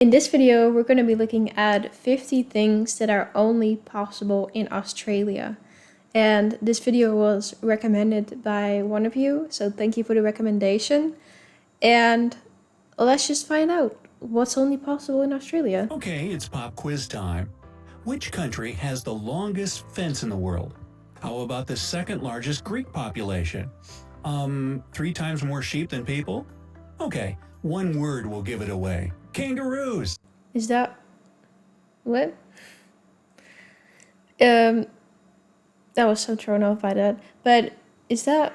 In this video, we're going to be looking at 50 things that are only possible in Australia. And this video was recommended by one of you, so thank you for the recommendation. And let's just find out what's only possible in Australia. Okay, it's pop quiz time. Which country has the longest fence in the world? How about the second largest Greek population? 3 times more sheep than people? Okay, one word will give it away. Kangaroos! Is that... what? That was so thrown off by that. But is that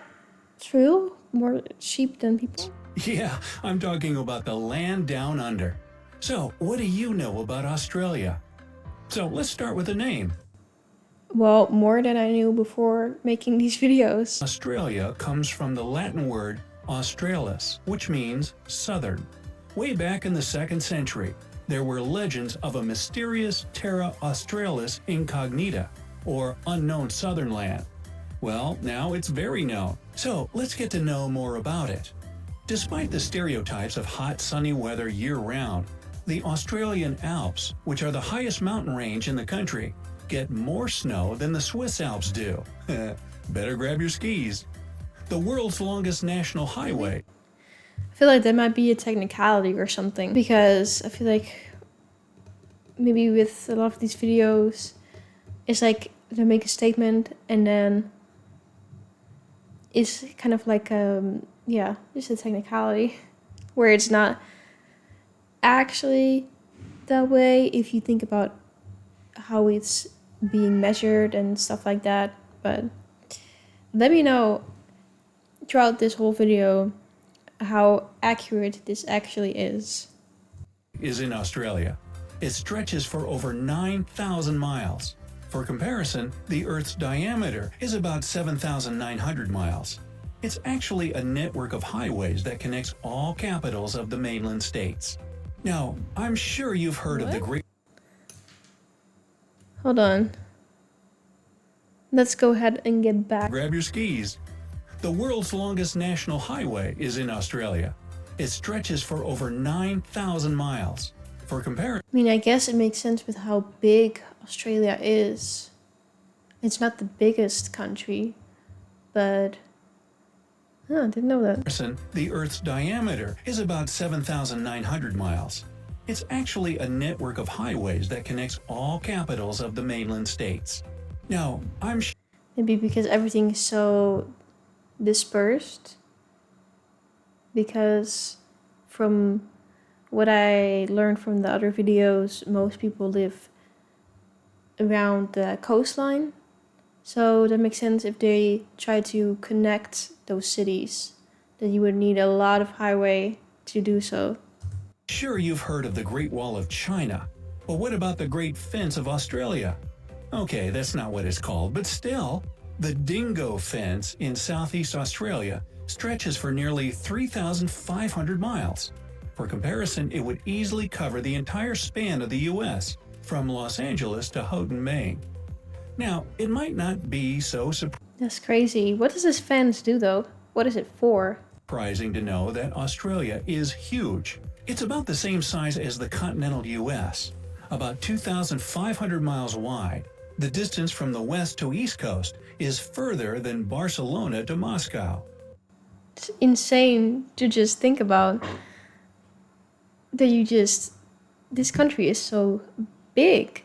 true? More sheep than people? Yeah, I'm talking about the land down under. So, what do you know about Australia? So, let's start with the name. Well, more than I knew before making these videos. Australia comes from the Latin word australis, which means southern. Way back in the 2nd century, there were legends of a mysterious Terra Australis Incognita, or unknown southern land. Well, now it's very known, so let's get to know more about it. Despite the stereotypes of hot, sunny weather year-round, the Australian Alps, which are the highest mountain range in the country, get more snow than the Swiss Alps do. Better grab your skis. The world's longest national highway. I feel like that might be a technicality or something, because I feel like maybe with a lot of these videos, it's like they make a statement and then it's kind of like just a technicality where it's not actually that way if you think about how it's being measured and stuff like that. But let me know throughout this whole video how accurate this actually is. Is in Australia. It stretches for over 9,000 miles. For comparison, the Earth's diameter is about 7,900 miles. It's actually a network of highways that connects all capitals of the mainland states. Now, I'm sure you've heard of the Great... Hold on. Let's go ahead and get back. Grab your skis. The world's longest national highway is in Australia. It stretches for over 9,000 miles. For comparison... I mean, I guess it makes sense with how big Australia is. It's not the biggest country, but... I didn't know that. The Earth's diameter is about 7,900 miles. It's actually a network of highways that connects all capitals of the mainland states. Now, I'm sure... Maybe because everything is so dispersed. Because from what I learned from the other videos, most people live around the coastline. So that makes sense if they try to connect those cities, that you would need a lot of highway to do so. Sure, you've heard of the Great Wall of China, but what about the Great Fence of Australia? Okay, that's not what it's called, but still, the Dingo Fence in Southeast Australia stretches for nearly 3,500 miles. For comparison, it would easily cover the entire span of the U.S., from Los Angeles to Houghton, Maine. Now, it might not be so That's crazy. What does this fence do, though? What is it for? surprising to know that Australia is huge. It's about the same size as the continental U.S., about 2,500 miles wide. The distance from the west to east coast is further than Barcelona to Moscow. It's insane to just think about that this country is so big.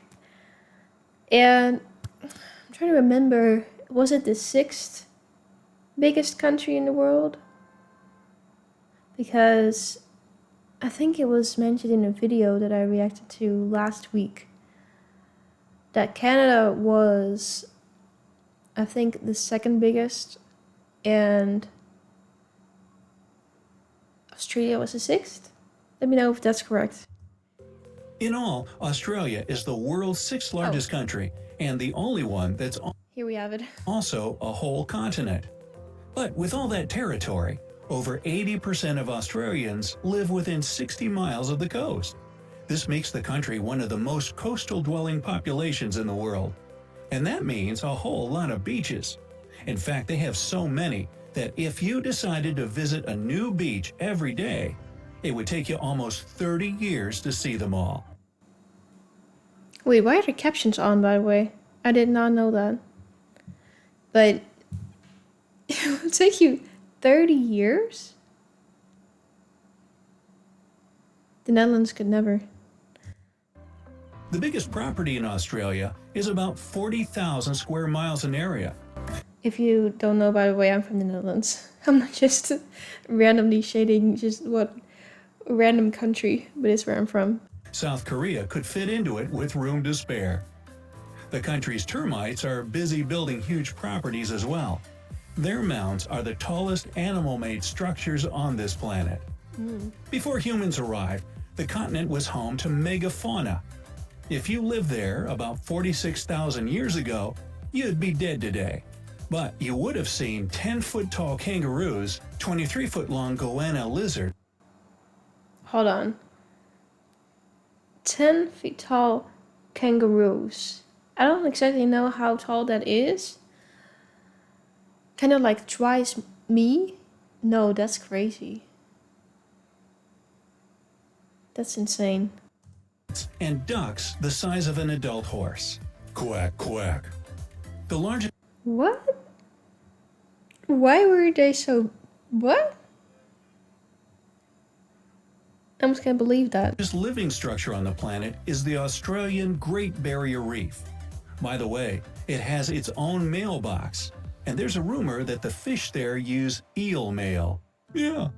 And I'm trying to remember, was it the 6th biggest country in the world? Because I think it was mentioned in a video that I reacted to last week that Canada was, I think, the 2nd biggest and Australia was the 6th. Let me know if that's correct. In all, Australia is the world's 6th largest country and the only one that's Here we have it. also a whole continent. But with all that territory, over 80% of Australians live within 60 miles of the coast. This makes the country one of the most coastal dwelling populations in the world. And that means a whole lot of beaches. In fact, they have so many that if you decided to visit a new beach every day, It would take you almost 30 years to see them all. Wait, why are the captions on, by the way? I did not know that. But it would take you 30 years? The Netherlands could never. The biggest property in Australia is about 40,000 square miles in area. If you don't know, by the way, I'm from the Netherlands. I'm not just randomly shading just what random country, but it's where I'm from. South Korea could fit into it with room to spare. The country's termites are busy building huge properties as well. Their mounds are the tallest animal-made structures on this planet. Before humans arrived, the continent was home to megafauna. If you lived there about 46,000 years ago, you'd be dead today. But you would have seen 10-foot-tall kangaroos, 23-foot-long goanna lizards. Hold on. 10 feet tall kangaroos. I don't exactly know how tall that is. Kind of like twice me? No, that's crazy. That's insane. And ducks the size of an adult horse. Quack, quack. The largest What? Why were they so... What? I almost can't believe that. living structure on the planet is the Australian Great Barrier Reef. By the way, it has its own mailbox, and there's a rumor that the fish there use eel mail. Yeah.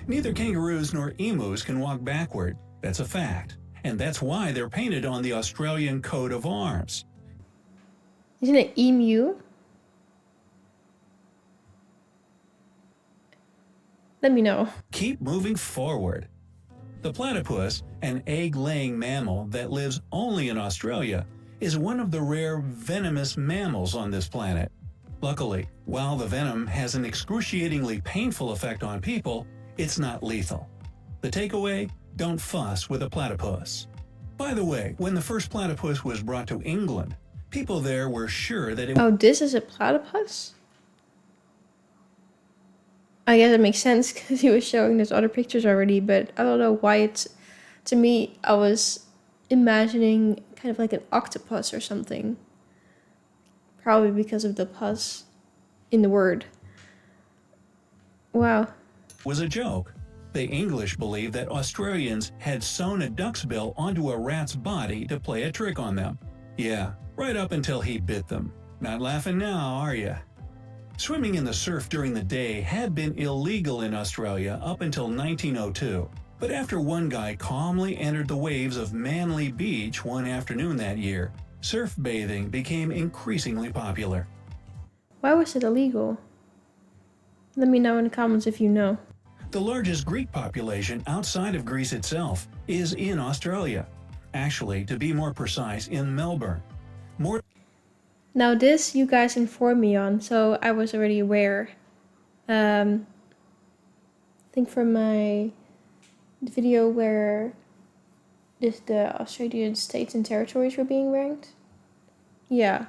Neither kangaroos nor emus can walk backward. That's a fact. And that's why they're painted on the Australian coat of arms. Isn't it emu? Let me know. Keep moving forward. The platypus, an egg-laying mammal that lives only in Australia, is one of the rare venomous mammals on this planet. Luckily, while the venom has an excruciatingly painful effect on people, it's not lethal. The takeaway? Don't fuss with a platypus. By the way, when the first platypus was brought to England, people there were sure that it Oh, this is a platypus? I guess it makes sense because he was showing those other pictures already, but I don't know why it's... To me, I was imagining kind of like an octopus or something. Probably because of the pus in the word. Wow. was a joke. The English believed that Australians had sewn a duck's bill onto a rat's body to play a trick on them. Yeah, right up until he bit them. Not laughing now, are ya? Swimming in the surf during the day had been illegal in Australia up until 1902. But after one guy calmly entered the waves of Manly Beach one afternoon that year, surf bathing became increasingly popular. Why was it illegal? Let me know in the comments if you know. The largest Greek population outside of Greece itself is in Australia. Actually, to be more precise, in Melbourne. Now this you guys informed me on, so I was already aware. I think from my video where just the Australian states and territories were being ranked. Yeah.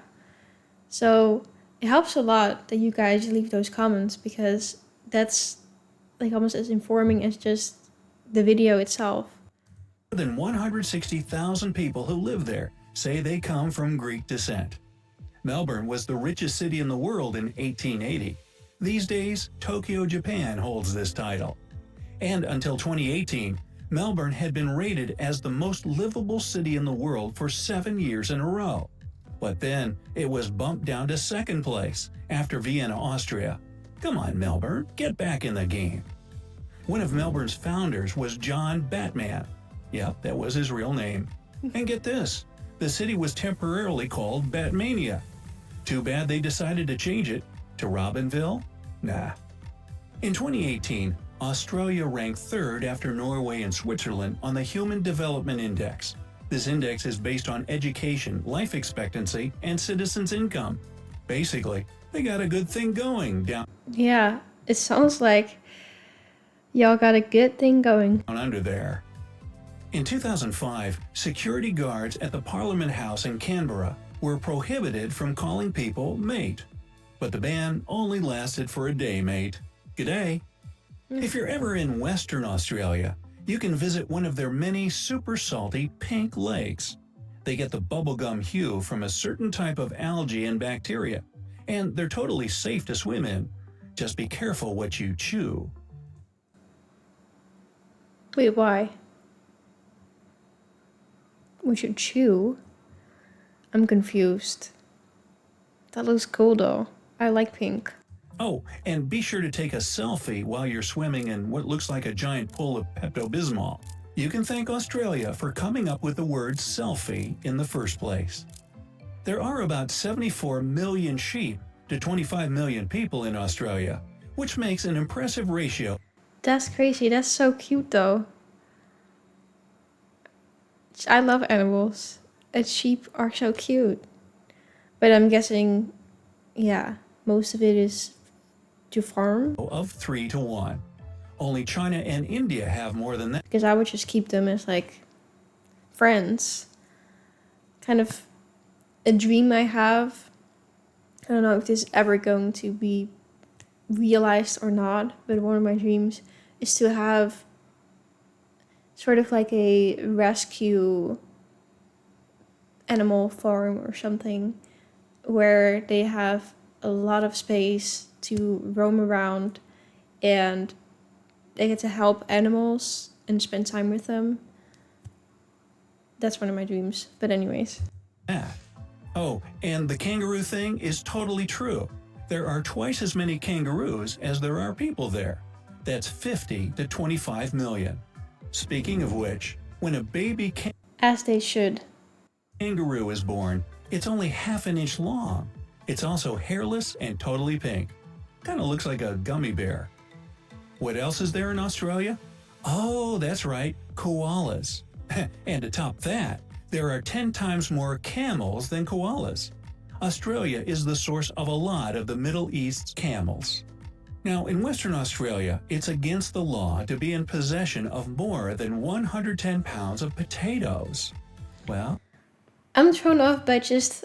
So it helps a lot that you guys leave those comments because that's like almost as informing as just the video itself. More than 160,000 people who live there say they come from Greek descent. Melbourne was the richest city in the world in 1880. These days, Tokyo, Japan holds this title. And until 2018, Melbourne had been rated as the most livable city in the world for 7 years in a row. But then it was bumped down to second place after Vienna, Austria. Come on, Melbourne, get back in the game. One of Melbourne's founders was John Batman. Yep, that was his real name. And get this, the city was temporarily called Batmania. Too bad they decided to change it to Robinville? Nah. In 2018, Australia ranked third after Norway and Switzerland on the Human Development Index. This index is based on education, life expectancy, and citizens' income. Basically, they got a good thing going down Yeah, it sounds like y'all got a good thing going. under there. In 2005, security guards at the Parliament House in Canberra were prohibited from calling people mate. But the ban only lasted for a day, mate. G'day. If you're ever in Western Australia, you can visit one of their many super salty pink lakes. They get the bubblegum hue from a certain type of algae and bacteria, and they're totally safe to swim in. Just be careful what you chew. Wait, why? We should chew? I'm confused. That looks cool though. I like pink. Oh, and be sure to take a selfie while you're swimming in what looks like a giant pool of Pepto-Bismol. You can thank Australia for coming up with the word selfie in the first place. There are about 74 million sheep to 25 million people in Australia, which makes an impressive ratio. That's crazy. That's so cute though. I love animals. And sheep are so cute. But I'm guessing, yeah, most of it is to farm. Of 3 to 1. Only China and India have more than that. Because I would just keep them as like friends. Kind of a dream I have. I don't know if this is ever going to be realized or not, but one of my dreams is to have sort of like a rescue animal farm or something where they have a lot of space to roam around and they get to help animals and spend time with them. That's one of my dreams. But anyways. Oh, and the kangaroo thing is totally true. There are twice as many kangaroos as there are people there. That's 50 to 25 million. Speaking of which, when a baby As they should. kangaroo is born, it's only half an inch long. It's also hairless and totally pink. Kinda looks like a gummy bear. What else is there in Australia? Oh, that's right, koalas. And to top that, there are 10 times more camels than koalas. Australia is the source of a lot of the Middle East's camels. Now, in Western Australia, it's against the law to be in possession of more than 110 pounds of potatoes. Well, I'm thrown off by just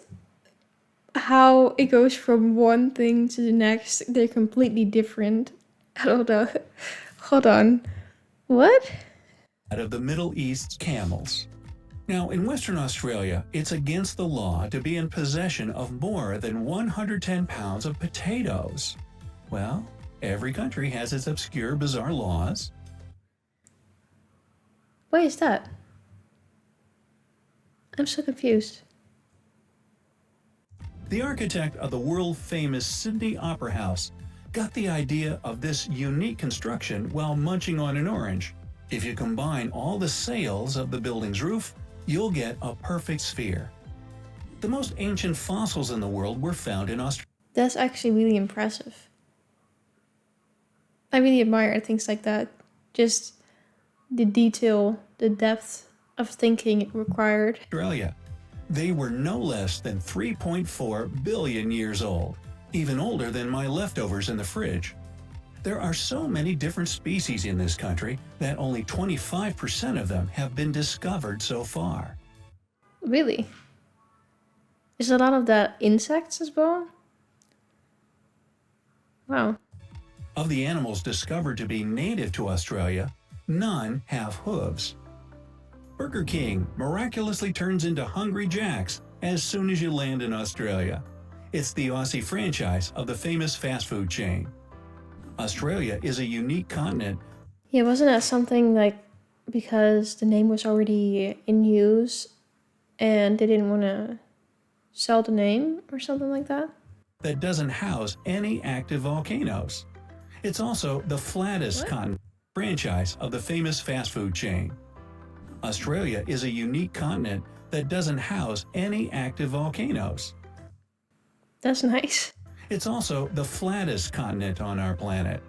how it goes from one thing to the next. They're completely different. I don't know. Hold on. What? out of the Middle East's camels. Now, in Western Australia, it's against the law to be in possession of more than 110 pounds of potatoes. Well, every country has its obscure, bizarre laws. Why is that? I'm so confused. The architect of the world-famous Sydney Opera House got the idea of this unique construction while munching on an orange. If you combine all the sails of the building's roof, you'll get a perfect sphere. The most ancient fossils in the world were found in Australia. That's actually really impressive. I really admire things like that. Just the detail, the depth of thinking required. They were no less than 3.4 billion years old, even older than my leftovers in the fridge. There are so many different species in this country that only 25% of them have been discovered so far. Really? Is a lot of that insects as well? Wow. Of the animals discovered to be native to Australia, none have hooves. Burger King miraculously turns into Hungry Jack's as soon as you land in Australia. It's the Aussie franchise of the famous fast food chain. Australia is a unique continent. Yeah, wasn't that something like because the name was already in use and they didn't want to sell the name or something like that? That doesn't house any active volcanoes. It's also the flattest continent franchise of the famous fast food chain. Australia is a unique continent that doesn't house any active volcanoes. That's nice. It's also the flattest continent on our planet.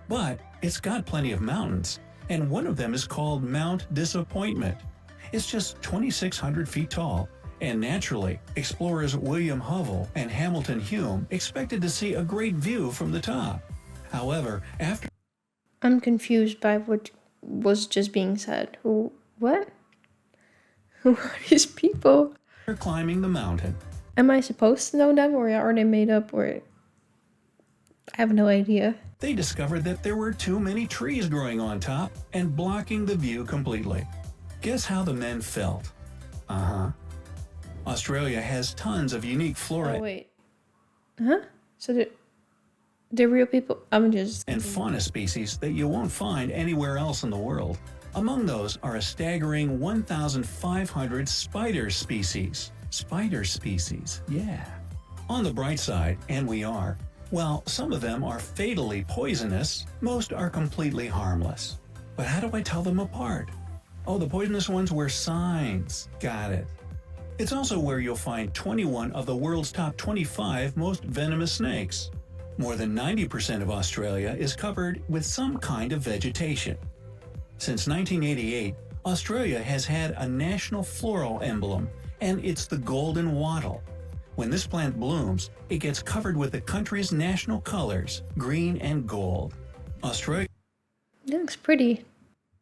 But it's got plenty of mountains, and one of them is called Mount Disappointment. It's just 2,600 feet tall, and naturally, explorers William Hovell and Hamilton Hume expected to see a great view from the top. However, after I'm confused by what was just being said. What? Who are these people? climbing the mountain, Am I supposed to know them or are they made up or... I have no idea. They discovered that there were too many trees growing on top and blocking the view completely. Guess how the men felt? Australia has tons of unique flora Oh, wait. Huh? So they're real people? I'm just... and fauna species that you won't find anywhere else in the world. Among those are a staggering 1,500 spider species. Spider species, yeah. On the bright side, and we are, while some of them are fatally poisonous, most are completely harmless. But how do I tell them apart? Oh, the poisonous ones wear signs. Got it. It's also where you'll find 21 of the world's top 25 most venomous snakes. More than 90% of Australia is covered with some kind of vegetation. Since 1988, Australia has had a national floral emblem, and it's the golden wattle. When this plant blooms, it gets covered with the country's national colors, green and gold. Australia It looks pretty.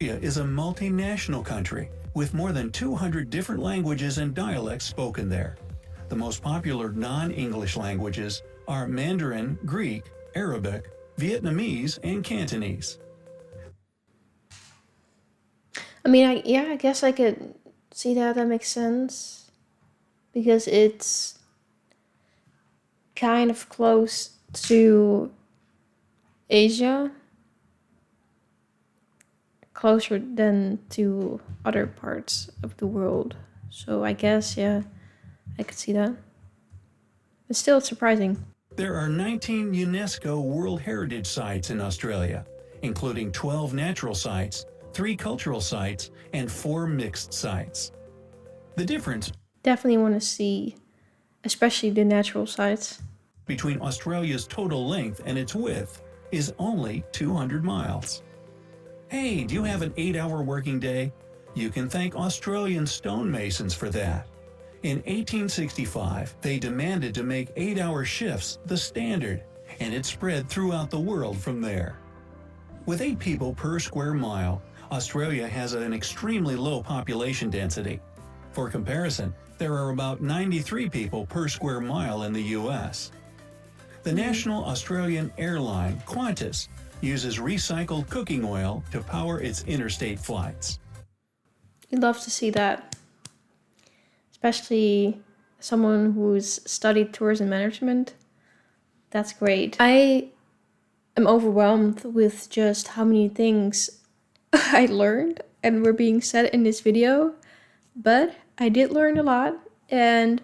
is a multinational country with more than 200 different languages and dialects spoken there. The most popular non-English languages are Mandarin, Greek, Arabic, Vietnamese, and Cantonese. I mean, I guess I could see that. That makes sense. Because it's kind of close to Asia. Closer than to other parts of the world. So I guess, yeah, I could see that. But still, it's surprising. There are 19 UNESCO World Heritage Sites in Australia, including 12 natural sites, 3 cultural sites, and 4 mixed sites. The difference Definitely want to see, especially the natural sites. between Australia's total length and its width is only 200 miles. Hey, do you have an 8-hour working day? You can thank Australian stonemasons for that. In 1865, they demanded to make 8-hour shifts the standard, and it spread throughout the world from there. With 8 people per square mile, Australia has an extremely low population density. For comparison, there are about 93 people per square mile in the US. The national Australian airline, Qantas, uses recycled cooking oil to power its interstate flights. You'd love to see that. Especially someone who's studied tourism management. That's great. I am overwhelmed with just how many things I learned and were being said in this video. But I did learn a lot. And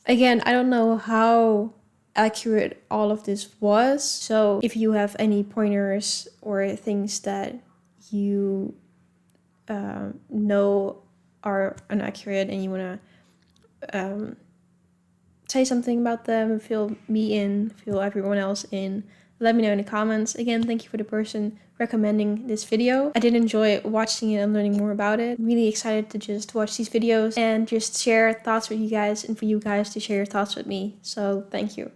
again, I don't know how accurate all of this was. So if you have any pointers or things that you know are inaccurate and you want to say something about them, fill me in, fill everyone else in, let me know in the comments. Again, thank you for the person recommending this video. I did enjoy watching it and learning more about it. Really excited to just watch these videos and just share thoughts with you guys and for you guys to share your thoughts with me. So thank you.